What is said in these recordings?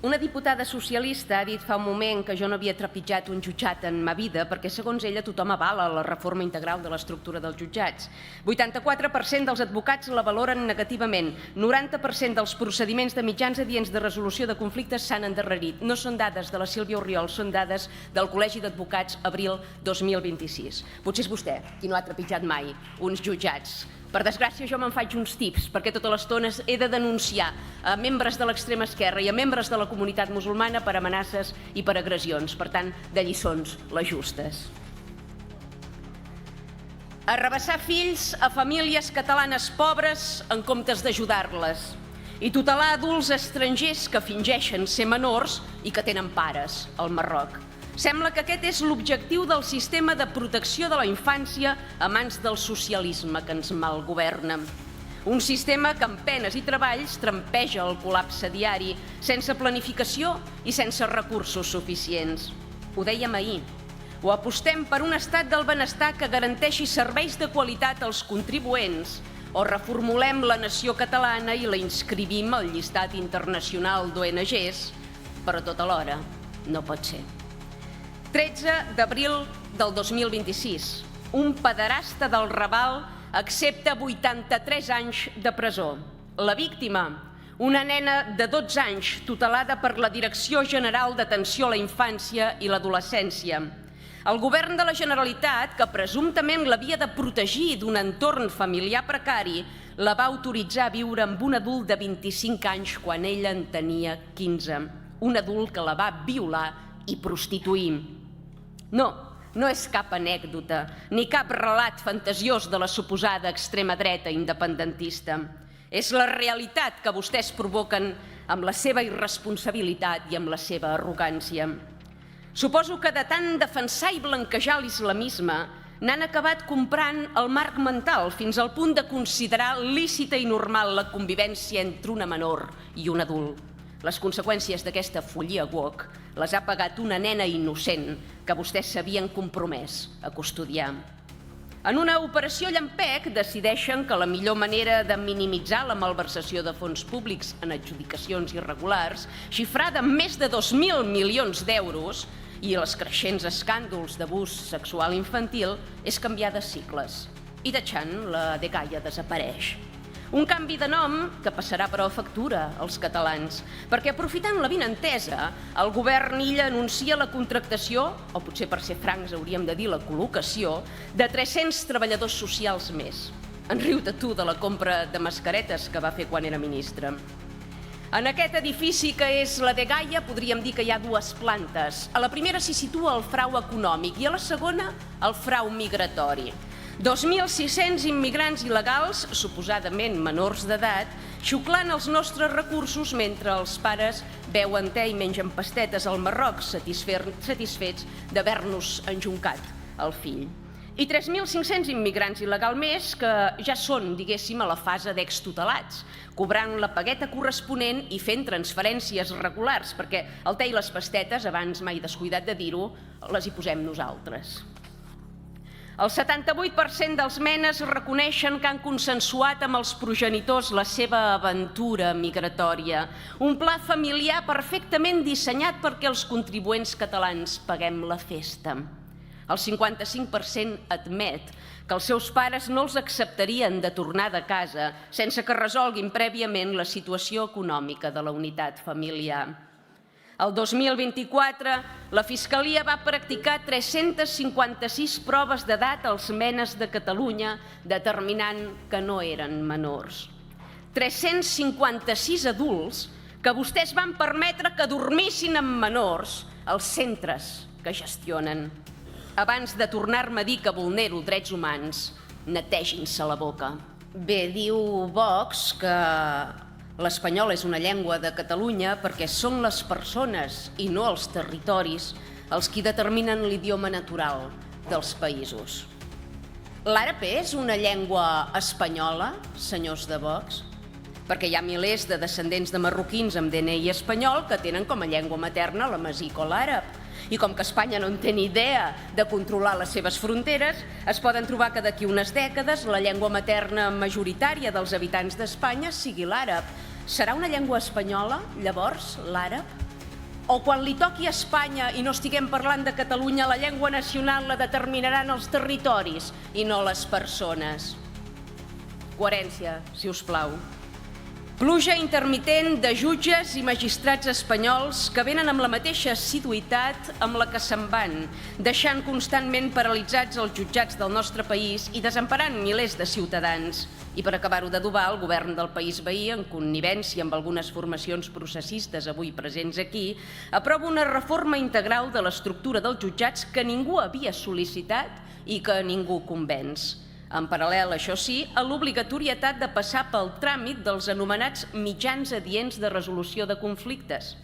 Una diputada socialista ha dit fa un moment que jo no havia trepitjat un jutjat en ma vida perquè, segons ella, tothom avala la reforma integral de l'estructura dels jutjats. 84% dels advocats la valoren negativament. 90% dels procediments de mitjans adients de resolució de conflictes s'han endarrerit. No són dades de la Sílvia Orriol, són dades del Col·legi d'Advocats, abril 2026. Potser és vostè qui no ha trepitjat mai uns jutjats. Per desgràcia, jo me'n faig uns tips, perquè tota l'estona he de denunciar a membres de l'extrema esquerra i a membres de la comunitat musulmana per amenaces i per agressions. Per tant, de lliçons, les justes. Arrabassar fills a famílies catalanes pobres en comptes d'ajudar-les i tutelar adults estrangers que fingeixen ser menors i que tenen pares al Marroc. Sembla que aquest és l'objectiu del sistema de protecció de la infància a mans del socialisme que ens malgoverna. Un sistema que amb penes i treballs trampeja el col·lapse diari, sense planificació i sense recursos suficients. Ho dèiem ahir. O apostem per un estat del benestar que garanteixi serveis de qualitat als contribuents, o reformulem la nació catalana i la inscrivim al llistat internacional d'ONGs, però tot alhora no pot ser. 13 d'abril del 2026. Un pederasta del Raval accepta 83 anys de presó. La víctima, una nena de 12 anys tutelada per la Direcció General d'Atenció a la Infància i l'Adolescència. El govern de la Generalitat, que presumptament l'havia de protegir d'un entorn familiar precari, la va autoritzar a viure amb un adult de 25 anys quan ella en tenia 15. Un adult que la va violar i prostituir. No és cap anècdota, ni cap relat fantasiós de la suposada extrema dreta independentista. És la realitat que vostès provoquen amb la seva irresponsabilitat i amb la seva arrogància. Suposo que de tant defensar i blanquejar l'islamisme n'han acabat comprant el marc mental fins al punt de considerar lícita i normal la convivència entre una menor i un adult. Les conseqüències d'aquesta follia woke les ha pagat una nena innocent que vostès s'havien compromès a custodiar. En una operació llampec decideixen que la millor manera de minimitzar la malversació de fons públics en adjudicacions irregulars, xifrada en més de 2.000 milions d'euros, i els creixents escàndols d'abús sexual infantil, és canviar de cicles. I deixant la dgaia desapareix. Un canvi de nom que passarà però factura als catalans, perquè aprofitant la vinentesa, el govern illa anuncia la contractació, o potser per ser francs hauríem de dir la col·locació, de 300 treballadors socials més. En riu-te tu de la compra de mascaretes que va fer quan era ministre. En aquest edifici que és la dgaia podríem dir que hi ha dues plantes. A la primera s'hi situa el frau econòmic i a la segona el frau migratori. 2.600 immigrants il·legals, suposadament menors d'edat, xuclant els nostres recursos mentre els pares beuen te i mengen pastetes al Marroc, satisfets d'haver-nos enjuncat el fill. I 3.500 immigrants il·legals més que ja són, diguéssim, a la fase d'extutelats, cobrant la pagueta corresponent i fent transferències regulars, perquè el te i les pastetes, abans mai descuidat de dir-ho, les hi posem nosaltres. El 78% dels menes reconeixen que han consensuat amb els progenitors la seva aventura migratòria, un pla familiar perfectament dissenyat perquè els contribuents catalans paguem la festa. El 55% admet que els seus pares no els acceptarien de tornar de casa sense que resolguin prèviament la situació econòmica de la unitat familiar. El 2024, la Fiscalia va practicar 356 proves d'edat als menes de Catalunya, determinant que no eren menors. 356 adults que vostès van permetre que dormissin amb menors als centres que gestionen. Abans de tornar-me a dir que vulnero drets humans, netegin-se la boca. Bé, diu Vox que l'espanyol és una llengua de Catalunya perquè són les persones i no els territoris els qui determinen l'idioma natural dels països. L'àrab és una llengua espanyola, senyors de Vox? Perquè hi ha milers de descendents de marroquins amb DNI espanyol que tenen com a llengua materna l'amazic o l'àrab. I com que Espanya no en té ni idea de controlar les seves fronteres, es poden trobar que d'aquí unes dècades la llengua materna majoritària dels habitants d'Espanya sigui l'àrab. Serà una llengua espanyola, llavors, l'àrab? O quan li toqui a Espanya i no estiguem parlant de Catalunya, la llengua nacional la determinaran els territoris i no les persones. Coherència, si us plau. Pluja intermitent de jutges i magistrats espanyols que venen amb la mateixa assiduïtat amb la que se'n van, deixant constantment paralitzats els jutjats del nostre país i desemparant milers de ciutadans. I per acabar-ho d'adobar, el govern del país veí, en connivència amb algunes formacions processistes avui presents aquí, aprova una reforma integral de l'estructura dels jutjats que ningú havia sol·licitat i que ningú convenç. En paral·lel, això sí, a l'obligatorietat de passar pel tràmit dels anomenats mitjans adients de resolució de conflictes.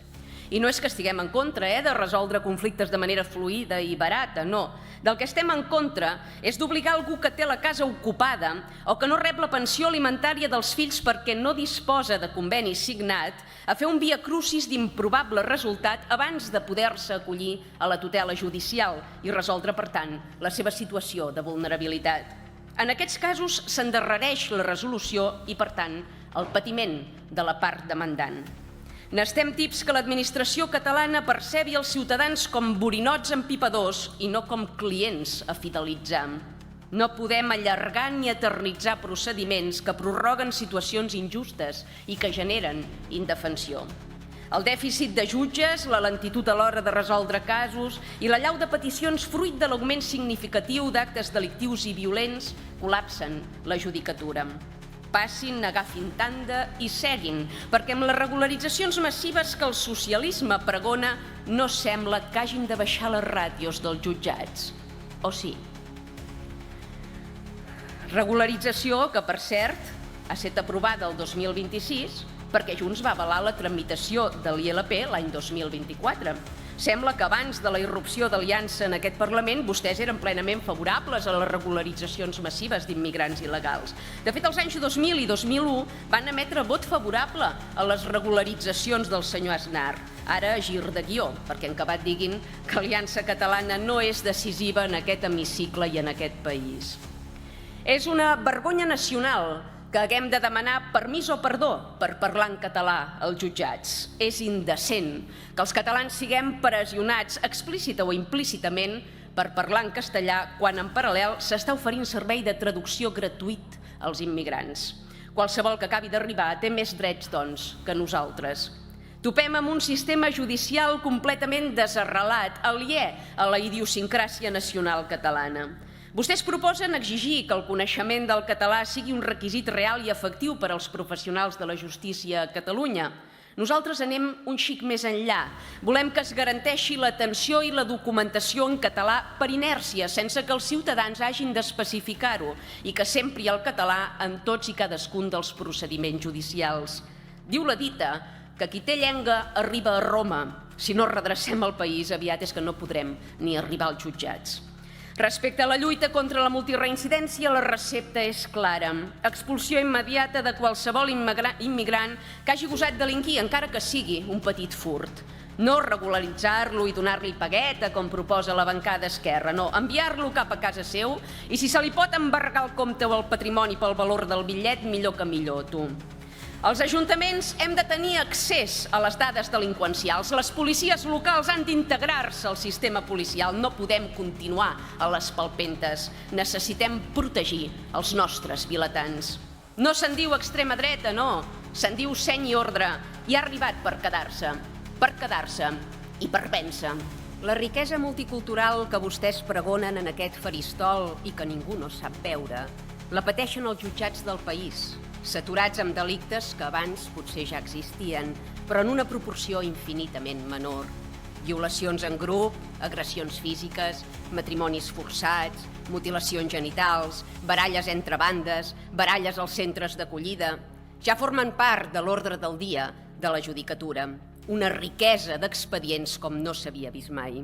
I no és que estiguem en contra de resoldre conflictes de manera fluida i barata, no. Del que estem en contra és d'obligar algú que té la casa ocupada o que no rep la pensió alimentària dels fills perquè no disposa de conveni signat a fer un viacrucis d'improbable resultat abans de poder-se acollir a la tutela judicial i resoldre, per tant, la seva situació de vulnerabilitat. En aquests casos s'endarrereix la resolució i, per tant, el patiment de la part demandant. N'estem tips que l'administració catalana percebi els ciutadans com borinots empipadors i no com clients a fidelitzar. No podem allargar ni eternitzar procediments que prorroguen situacions injustes i que generen indefensió. El dèficit de jutges, la lentitud a l'hora de resoldre casos i l'allau de peticions fruit de l'augment significatiu d'actes delictius i violents col·lapsen la judicatura. Passin, agafin tanda i seguin, perquè amb les regularitzacions massives que el socialisme pregona no sembla que hagin de baixar les ràtios dels jutjats. O sí? Regularització que, per cert, ha estat aprovada el 2026 perquè Junts va avalar la tramitació de l'ILP l'any 2024. Sembla que abans de la irrupció d'Aliança en aquest Parlament vostès eren plenament favorables a les regularitzacions massives d'immigrants il·legals. De fet, els anys 2000 i 2001 van emetre vot favorable a les regularitzacions del senyor Aznar. Ara gir de guió, perquè en acabat diguin que Aliança Catalana no és decisiva en aquest hemicicle i en aquest país. És una vergonya nacional que haguem de demanar permís o perdó per parlar en català als jutjats. És indecent que els catalans siguem pressionats explícita o implícitament per parlar en castellà quan en paral·lel s'està oferint servei de traducció gratuït als immigrants. Qualsevol que acabi d'arribar té més drets, doncs, que nosaltres. Topem amb un sistema judicial completament desarrelat, aliè a la idiosincràsia nacional catalana. Vostès proposen exigir que el coneixement del català sigui un requisit real i efectiu per als professionals de la justícia a Catalunya. Nosaltres anem un xic més enllà. Volem que es garanteixi l'atenció i la documentació en català per inèrcia, sense que els ciutadans hagin d'especificar-ho, i que s'empri el català en tots i cadascun dels procediments judicials. Diu la dita que qui té llengua arriba a Roma. Si no redrecem el país, aviat és que no podrem ni arribar als jutjats. Respecte a la lluita contra la multireincidència, la recepta és clara. Expulsió immediata de qualsevol immigrant que hagi gosat delinquir, encara que sigui un petit furt. No regularitzar-lo i donar-li pagueta, com proposa la bancada esquerra. No, enviar-lo cap a casa seu i si se li pot embargar el compte o el patrimoni pel valor del bitllet, millor que millor, tu. Els ajuntaments hem de tenir accés a les dades delinqüencials. Les policies locals han d'integrar-se al sistema policial. No podem continuar a les palpentes. Necessitem protegir els nostres vilatans. No se'n diu extrema dreta, no. Se'n diu seny i ordre. I ha arribat per quedar-se i per vèncer. La riquesa multicultural que vostès pregonen en aquest faristol i que ningú no sap veure, la pateixen els jutjats del país, saturats amb delictes que abans potser ja existien, però en una proporció infinitament menor. Violacions en grup, agressions físiques, matrimonis forçats, mutilacions genitals, baralles entre bandes, baralles als centres d'acollida, ja formen part de l'ordre del dia de la judicatura, una riquesa d'expedients com no s'havia vist mai.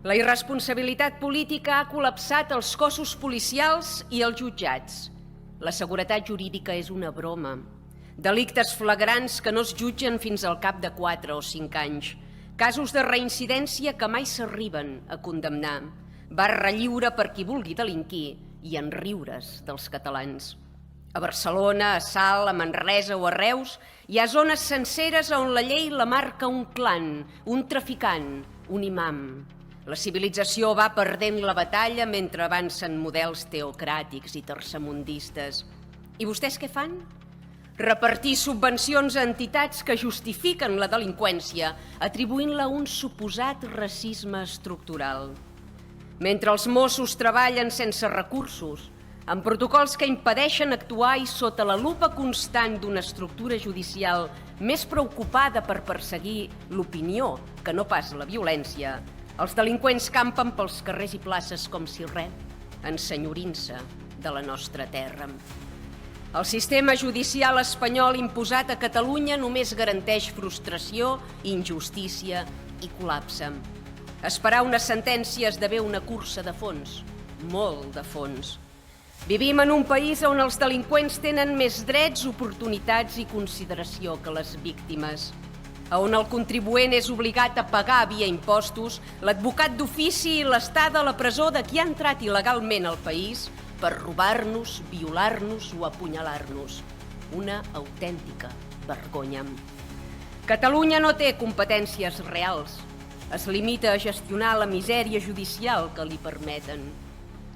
La irresponsabilitat política ha col·lapsat els cossos policials i els jutjats. La seguretat jurídica és una broma. Delictes flagrants que no es jutgen fins al cap de 4 o 5 anys. Casos de reincidència que mai s'arriben a condemnar. Barra lliure per qui vulgui delinquir i en riures dels catalans. A Barcelona, a Salt, a Manresa o a Reus hi ha zones senceres on la llei la marca un clan, un traficant, un imam. La civilització va perdent la batalla mentre avancen models teocràtics i tercermundistes. I vostès què fan? Repartir subvencions a entitats que justifiquen la delinqüència, atribuint-la a un suposat racisme estructural. Mentre els Mossos treballen sense recursos, amb protocols que impedeixen actuar i sota la lupa constant d'una estructura judicial més preocupada per perseguir l'opinió que no pas la violència, els delinqüents campen pels carrers i places com si res, ensenyorint-se de la nostra terra. El sistema judicial espanyol imposat a Catalunya només garanteix frustració, injustícia i col·lapse. Esperar una sentència esdevé una cursa de fons, molt de fons. Vivim en un país on els delinqüents tenen més drets, oportunitats i consideració que les víctimes, on el contribuent és obligat a pagar via impostos l'advocat d'ofici i l'estada a la presó de qui ha entrat il·legalment al país per robar-nos, violar-nos o apunyalar-nos. Una autèntica vergonya. Catalunya no té competències reals. Es limita a gestionar la misèria judicial que li permeten.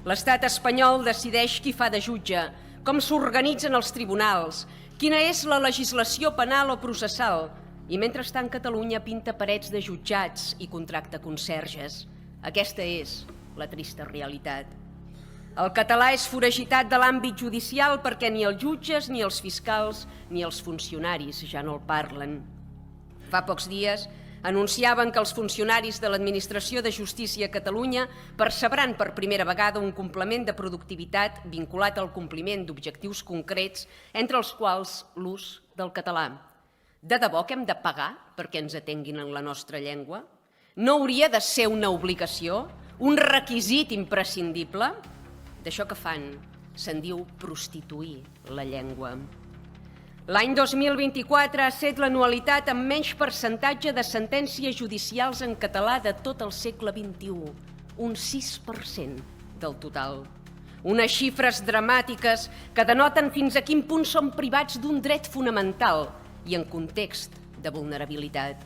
L'estat espanyol decideix qui fa de jutge, com s'organitzen els tribunals, quina és la legislació penal o processal, i mentrestant Catalunya pinta parets de jutjats i contracta conserges. Aquesta és la trista realitat. El català és foragitat de l'àmbit judicial perquè ni els jutges, ni els fiscals, ni els funcionaris ja no el parlen. Fa pocs dies anunciaven que els funcionaris de l'Administració de Justícia a Catalunya percebran per primera vegada un complement de productivitat vinculat al compliment d'objectius concrets, entre els quals l'ús del català. De debò que hem de pagar perquè ens atenguin en la nostra llengua? No hauria de ser una obligació, un requisit imprescindible? D'això que fan se'n diu prostituir la llengua. L'any 2024 ha estat l'anualitat amb menys percentatge de sentències judicials en català de tot el segle XXI, un 6% del total. Unes xifres dramàtiques que denoten fins a quin punt som privats d'un dret fonamental i en context de vulnerabilitat.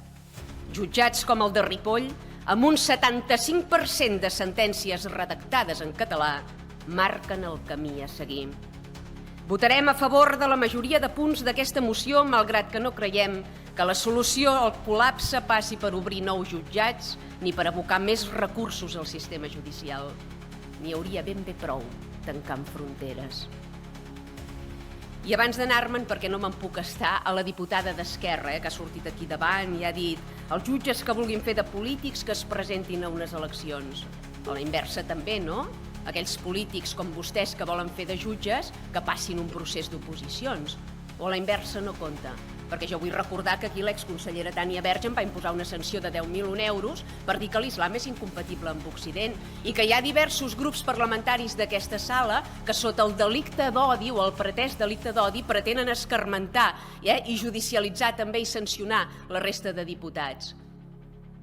Jutjats com el de Ripoll, amb un 75% de sentències redactades en català, marquen el camí a seguir. Votarem a favor de la majoria de punts d'aquesta moció, malgrat que no creiem que la solució al col·lapse passi per obrir nous jutjats ni per abocar més recursos al sistema judicial. N'hi hauria ben bé prou tancant fronteres. I abans d'anar-me'n, perquè no me'n puc estar, a la diputada d'Esquerra, que ha sortit aquí davant i ha dit els jutges que vulguin fer de polítics que es presentin a unes eleccions. A la inversa també, no? Aquells polítics com vostès que volen fer de jutges que passin un procés d'oposicions. O a la inversa no compta, perquè jo vull recordar que aquí l'exconsellera Tània Verge em va imposar una sanció de 10.000 euros per dir que l'islam és incompatible amb Occident i que hi ha diversos grups parlamentaris d'aquesta sala que sota el delicte d'odi o el pretès delicte d'odi pretenen escarmentar i judicialitzar també i sancionar la resta de diputats.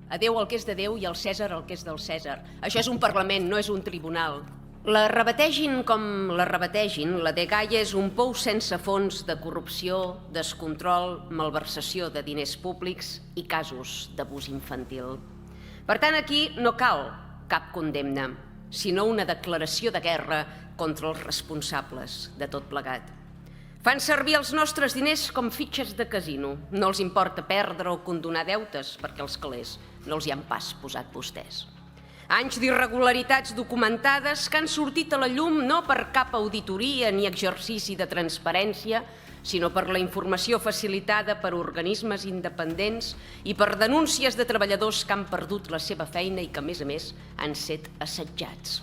A Déu el que és de Déu i al Cèsar el que és del Cèsar. Això és un Parlament, no és un tribunal. La rebategin com la rebategin, la dgaia és un pou sense fons de corrupció, descontrol, malversació de diners públics i casos d'abús infantil. Per tant, aquí no cal cap condemna, sinó una declaració de guerra contra els responsables de tot plegat. Fan servir els nostres diners com fitxes de casino. No els importa perdre o condonar deutes, perquè els calés no els hi han pas posat vostès. Anys d'irregularitats documentades que han sortit a la llum no per cap auditoria ni exercici de transparència, sinó per la informació facilitada per organismes independents i per denúncies de treballadors que han perdut la seva feina i que, a més, han estat assetjats.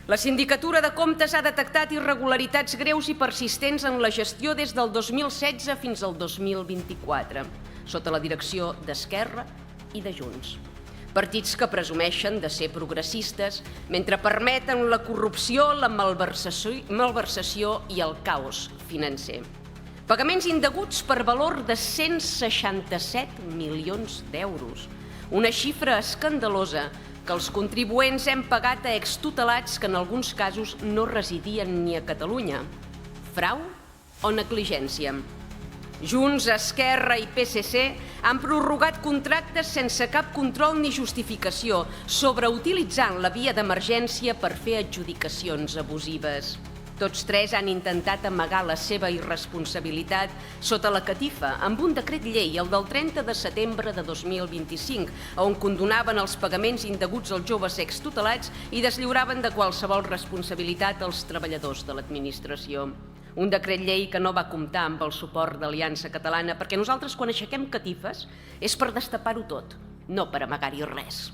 La Sindicatura de Comptes ha detectat irregularitats greus i persistents en la gestió des del 2016 fins al 2024, sota la direcció d'Esquerra i de Junts. Partits que presumeixen de ser progressistes mentre permeten la corrupció, la malversació i el caos financer. Pagaments indeguts per valor de 167 milions d'euros, una xifra escandalosa que els contribuents hem pagat a extutelats que en alguns casos no residien ni a Catalunya. Frau o negligència? Junts, Esquerra i PSC han prorrogat contractes sense cap control ni justificació, sobreutilitzant la via d'emergència per fer adjudicacions abusives. Tots tres han intentat amagar la seva irresponsabilitat sota la catifa amb un decret llei, el del 30 de setembre de 2025, on condonaven els pagaments indeguts als joves extutelats i deslliuraven de qualsevol responsabilitat als treballadors de l'administració. Un decret llei que no va comptar amb el suport d'Aliança Catalana, perquè nosaltres quan aixequem catifes és per destapar-ho tot, no per amagar-hi res.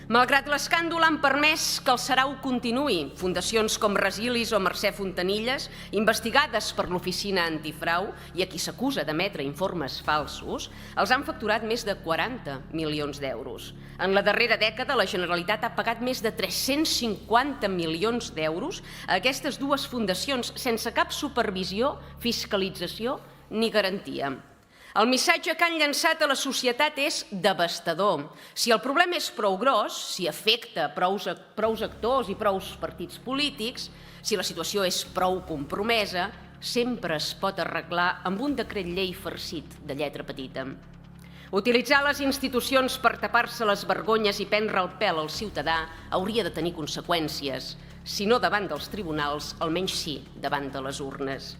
Malgrat l'escàndol han permès que el sarau continuï. Fundacions com Resilis o Mercè Fontanilles, investigades per l'Oficina Antifrau i a qui s'acusa d'emetre informes falsos, els han facturat més de 40 milions d'euros. En la darrera dècada, la Generalitat ha pagat més de 350 milions d'euros a aquestes dues fundacions sense cap supervisió, fiscalització ni garantia. El missatge que han llançat a la societat és devastador. Si el problema és prou gros, si afecta prous actors i prous partits polítics, si la situació és prou compromesa, sempre es pot arreglar amb un decret llei farcit de lletra petita. Utilitzar les institucions per tapar-se les vergonyes i prendre el pèl al ciutadà hauria de tenir conseqüències. Si no davant dels tribunals, almenys sí davant de les urnes.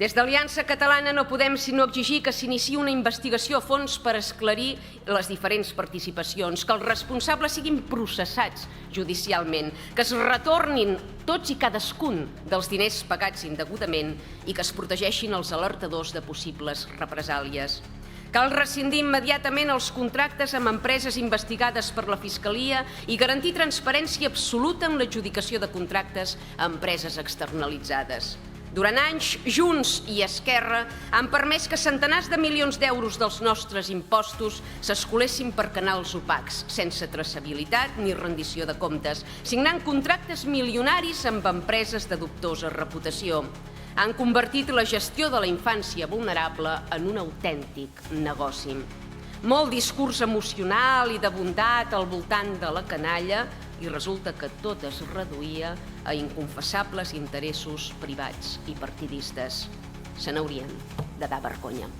Des d'Aliança Catalana no podem sinó exigir que s'iniciï una investigació a fons per esclarir les diferents participacions, que els responsables siguin processats judicialment, que es retornin tots i cadascun dels diners pagats indegudament i que es protegeixin els alertadors de possibles represàlies. Cal rescindir immediatament els contractes amb empreses investigades per la Fiscalia i garantir transparència absoluta en l'adjudicació de contractes a empreses externalitzades. Durant anys, Junts i Esquerra han permès que centenars de milions d'euros dels nostres impostos s'escolessin per canals opacs, sense traçabilitat ni rendició de comptes, signant contractes milionaris amb empreses de dubtosa reputació. Han convertit la gestió de la infància vulnerable en un autèntic negoci. Molt discurs emocional i de bondat al voltant de la canalla i resulta que tot es reduïa a inconfessables interessos privats i partidistes. Se n'haurien de dar vergonya.